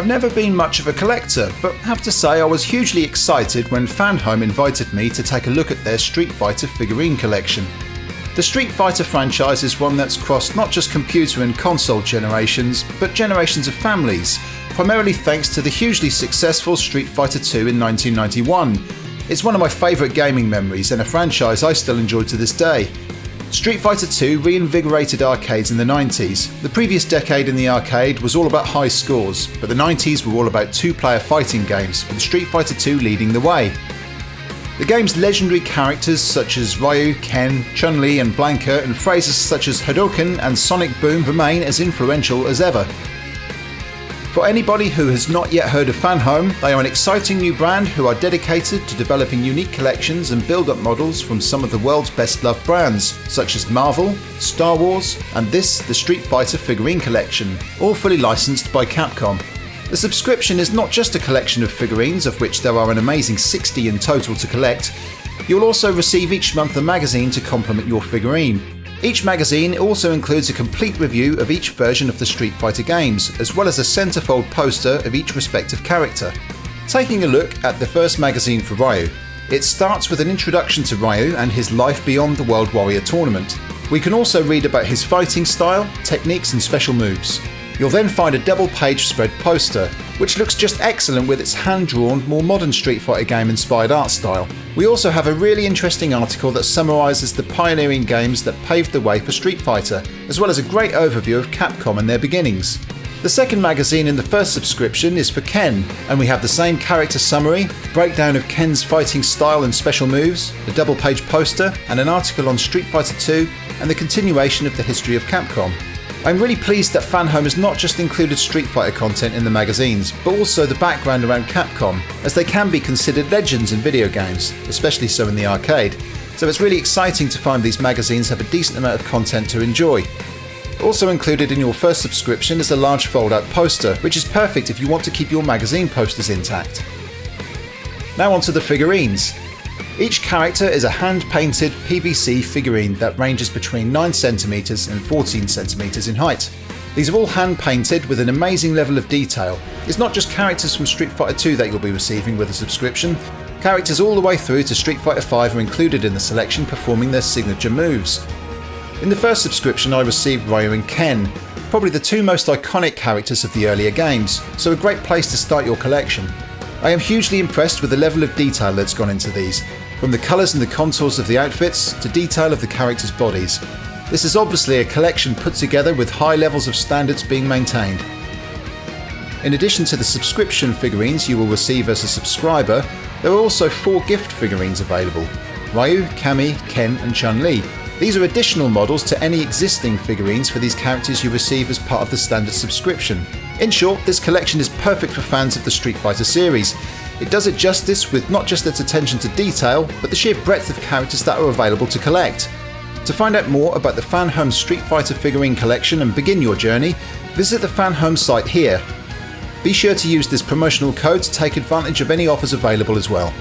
never been much of a collector, but have to say I was hugely excited when Fanhome invited me to take a look at their Street Fighter Figurine Collection. The Street Fighter franchise is one that's crossed not just computer and console generations, but generations of families, primarily thanks to the hugely successful Street Fighter 2 in 1991. It's one of my favourite gaming memories and a franchise I still enjoy to this day. Street Fighter 2 reinvigorated arcades in the 90s. The previous decade in the arcade was all about high scores, but the 90s were all about two-player fighting games, with Street Fighter 2 leading the way. The game's legendary characters such as Ryo, Ken, Chun-Li and Blanka, and phrases such as Hadouken and Sonic Boom remain as influential as ever. For anybody who has not yet heard of Fanhome, they are an exciting new brand who are dedicated to developing unique collections and build-up models from some of the world's best-loved brands, such as Marvel, Star Wars, and the Street Fighter Figurine Collection, all fully licensed by Capcom. The subscription is not just a collection of figurines, of which there are an amazing 60 in total to collect. You'll also receive each month a magazine to complement your figurine. Each magazine also includes a complete review of each version of the Street Fighter games, as well as a centerfold poster of each respective character. Taking a look at the first magazine for Ryo, it starts with an introduction to Ryo and his life beyond the World Warrior Tournament. We can also read about his fighting style, techniques and special moves. You'll then find a double-page spread poster, which looks just excellent with its hand-drawn, more modern Street Fighter game-inspired art style. We also have a really interesting article that summarises the pioneering games that paved the way for Street Fighter, as well as a great overview of Capcom and their beginnings. The second magazine in the first subscription is for Ken, and we have the same character summary, breakdown of Ken's fighting style and special moves, a double-page poster, and an article on Street Fighter 2 and the continuation of the history of Capcom. I'm really pleased that Fanhome has not just included Street Fighter content in the magazines, but also the background around Capcom, as they can be considered legends in video games, especially so in the arcade. So it's really exciting to find these magazines have a decent amount of content to enjoy. Also included in your first subscription is a large fold-out poster, which is perfect if you want to keep your magazine posters intact. Now onto the figurines. Each character is a hand-painted PVC figurine that ranges between 9cm and 14cm in height. These are all hand-painted with an amazing level of detail. It's not just characters from Street Fighter 2 that you'll be receiving with a subscription. Characters all the way through to Street Fighter 5 are included in the selection, performing their signature moves. In the first subscription I received Ryo and Ken, probably the two most iconic characters of the earlier games, so a great place to start your collection. I am hugely impressed with the level of detail that's gone into these, from the colours and the contours of the outfits to detail of the characters' bodies. This is obviously a collection put together with high levels of standards being maintained. In addition to the subscription figurines you will receive as a subscriber, there are also 4 gift figurines available: Ryo, Cammy, Ken and Chun-Li. These are additional models to any existing figurines for these characters you receive as part of the standard subscription. In short, this collection is perfect for fans of the Street Fighter series. It does it justice with not just its attention to detail, but the sheer breadth of characters that are available to collect. To find out more about the Fanhome Street Fighter Figurine Collection and begin your journey, visit the Fanhome site here. Be sure to use this promotional code to take advantage of any offers available as well.